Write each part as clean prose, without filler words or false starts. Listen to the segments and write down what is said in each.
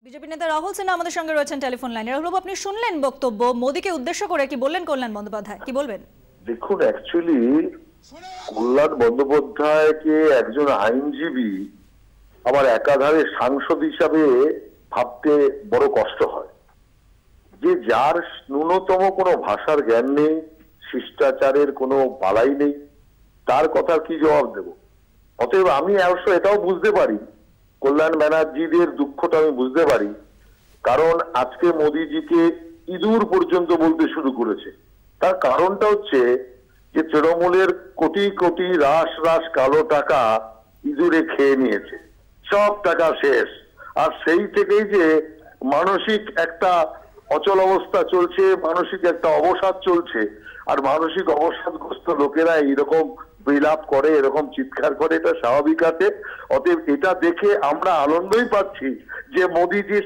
BJP নেতা রাহুল সিনহা আমাদের সঙ্গে রয়েছেন টেলিফোন লাইনে। রাহুল, আপনি শুনলেন বক্তব্য, মোদীকে উদ্দেশ্য করে কি বললেন কল্যাণ বন্দ্যোপাধ্যায়, কি বলবেন? দেখুন, অ্যাকচুয়ালি কল্যাণ বন্দ্যোপাধ্যায়কে একজন আইনজীবী আবার একাধারে সাংসদ হিসাবে ভাবতে বড় কষ্ট হয়। যে যার ন্যূনতম কোনো ভাষার জ্ঞান নেই, শিষ্টাচারের কোনো বালাই নেই, তার কথার কি জবাব দেব? অতএব আমি অবশ্য এটাও বুঝতে পারি, কল্যাণ ব্যানার্জিদের দুঃখটা আমি বুঝতে পারি, কারণ আজকে মোদিজিকে ইঁদুর পর্যন্ত বলতে শুরু করেছে। তার কারণটা হচ্ছে যে তৃণমূলের কোটি কোটি রাশ রাশ কালো টাকা ইঁদুরে খেয়ে নিয়েছে, সব টাকা শেষ। আর সেই থেকেই যে মানসিক একটা অচল অবস্থা চলছে, মানসিক একটা অবসাদ চলছে, আর মানসিক অবসাদগ্রস্ত লোকেরা এইরকম বিলাপ করে, এরকম চিৎকার করে, এটা স্বাভাবিক আছে। অতএব এটা দেখে আমরা আনন্দই পাচ্ছি যে মোদিজির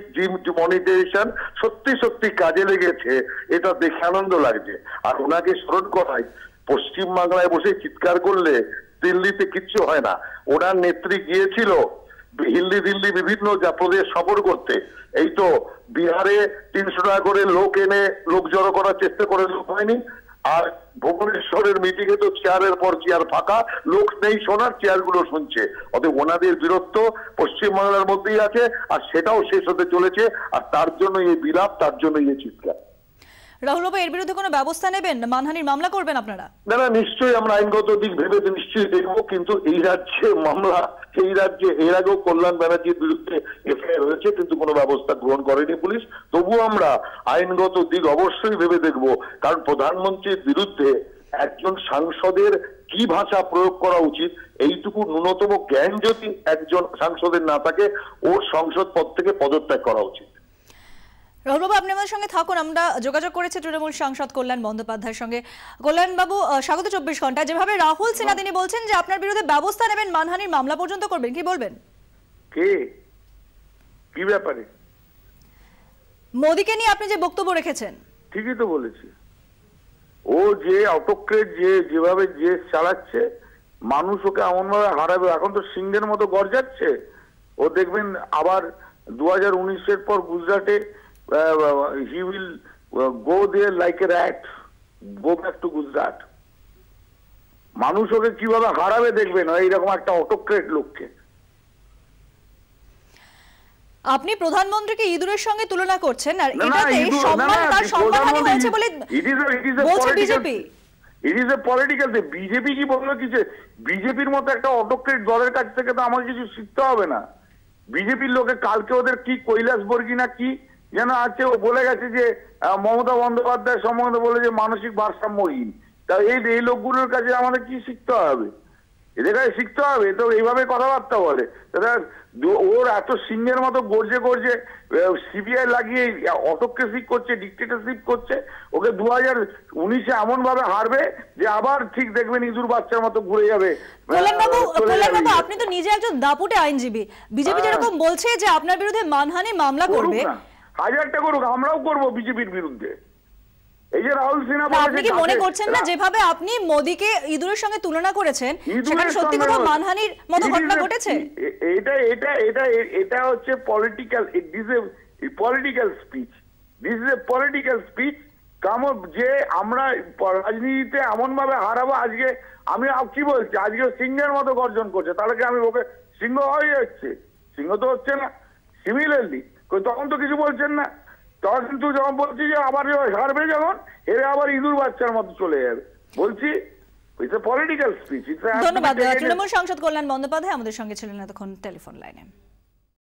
মনিটাইজেশন সত্যি সত্যি কাজে লেগেছে, এটা দেখে আনন্দ লাগছে। আর ওনাকে স্মরণ করাই, পশ্চিম বাংলায় বসে চিৎকার করলে দিল্লিতে কিচ্ছু হয় না। ওনার নেত্রী গিয়েছিল দিল্লি বিভিন্ন প্রদেশ সফর করতে, এই তো বিহারে 300 টাকা করে লোক এনে লোক জড়ো করার চেষ্টা করে, লোক হয়নি। আর ভুবনেশ্বরের মিটিং এ তো চেয়ারের পর চেয়ার ফাঁকা, লোক নেই শোনার, চেয়ার গুলো শুনছে। অতএব ওনাদের বীরত্ব পশ্চিমবাংলার মধ্যেই আছে, আর সেটাও শেষ হতে চলেছে। আর তার জন্য এই বিলাপ, তার জন্য এই চিৎকার। রাহুল বাবু, এর বিরুদ্ধে কোনো ব্যবস্থা নেবেন, মানহানির মামলা করবেন আপনারা? না, নিশ্চয়ই আমরা আইনগত দিক ভেবে নিশ্চয়ই দেখবো, কিন্তু এই রাজ্যে মামলা, এই রাজ্যে এর আগেও কল্যাণ ব্যানার্জির বিরুদ্ধে এফআইআর হয়েছে, কিন্তু কোনো ব্যবস্থা গ্রহণ করেনি পুলিশ। তবুও আমরা আইনগত দিক অবশ্যই ভেবে দেখবো, কারণ প্রধানমন্ত্রীর বিরুদ্ধে একজন সাংসদের কি ভাষা প্রয়োগ করা উচিত, এইটুকু ন্যূনতম জ্ঞান যদি একজন সাংসদের না থাকে, ওর সংসদ পদ থেকে পদত্যাগ করা উচিত। রাহুল বাবু, আপনি আমাদের সঙ্গে থাকুন। আমরা যোগাযোগ করেছি তৃণমূল সাংসদ কল্যাণ বন্দ্যোপাধ্যায়ের সঙ্গে। কল্যাণ বাবু, স্বাগত 24 ঘন্টা। যেভাবে রাহুল সিনহা তিনি বলছেন যে আপনার বিরুদ্ধে ব্যবস্থা নেবেন, মানহানির মামলা পর্যন্ত করবেন, কি বলবেন? কি ব্যাপারে? মোদীকে নিয়ে আপনি যে বক্তব্য রেখেছেন। ঠিকই তো বলেছি, ও যে অটোক্রেট যেভাবে যে চালাচ্ছে, মানুষ ওকে এমন ভাবে হারাবে। এখন তো সিংহের মতো গর্জাচ্ছে। ও দেখবেন আবার 2019-এর পর গুজরাটে he will go there like a rat, go back to Gujarat. মানুষ ওকে কিভাবে হারাবে দেখবেন, এইরকম একটা অটোক্রেট লোককে। আপনি প্রধানমন্ত্রীকে ইঁদুরের সঙ্গে তুলনা করছেন, আর এটাতে সম্মান, তার সম্মানহানি হয়েছে বলে বলছে BJP. It is a political. BJP কি বললো, কিছু বিজেপির মতো একটা অটোক্রেট দলের কাছ থেকে তো আমার কিছু শিখতে হবে না। বিজেপির লোকে কালকে ওদের কি কৈলাস বর্গী না কি যেন আছে, ও বলে গেছে যে মমতা বন্দ্যোপাধ্যায় সম্বন্ধে বলে যে মানসিক ভারসাম্যহীন। তা এই লোকগুলোর কাছে আমাদের কি শিখতে হবে? এদের কাছে শিখতে হবে তো এইভাবে কথাবার্তা বলে। ওর এত সিংহের মতো গর্জে গর্জে সিবিআই লাগিয়ে অটোক্রেসি করছে, ডিক্টেটরশিপ করছে। ওকে 2019-এ এমন ভাবে হারবে যে আবার ঠিক দেখবেন ইঁদুর বাচ্চার মতো ঘুরে যাবে। কল্যাণ বাবু, আপনি তো নিজে একজন দাপুটে আইনজীবী। বিজেপি যেরকম বলছে যে আপনার বিরুদ্ধে মানহানি মামলা করবে, 1000টা করুক, আমরাও করবো বিজেপির বিরুদ্ধে। এই যে রাহুল সিনহা, আপনি কি মনে করছেন না যেভাবে আপনি মোদীকে ইঁদুরের সঙ্গে তুলনা করেছেন, সেখানে সত্যি কথা মানহানির মতো ঘটনা ঘটেছে? এটা হচ্ছে political, political speech. This is a political speech. যে আমরা রাজনীতিতে এমন ভাবে হারাবো। আজকে আমি কি বলছি, আজকে সিংহের মতো গর্জন করছে, তাহলে কি আমি ওকে সিংহ হয়ে যাচ্ছে? সিংহ তো হচ্ছে না। সিমিলারলি তখন তো কিছু বলছেন না, তখন কিন্তু যখন বলছি যে আবার হারবে, যখন এর আবার ইঁদুর বাচ্চার মতো চলে যাবে, বলছি ইটস এ পলিটিক্যাল স্পিচ। ধন্যবাদ। তৃণমূল সাংসদ কল্যাণ বন্দ্যোপাধ্যায় আমাদের সঙ্গে ছিলেন এতক্ষণ টেলিফোন লাইনে।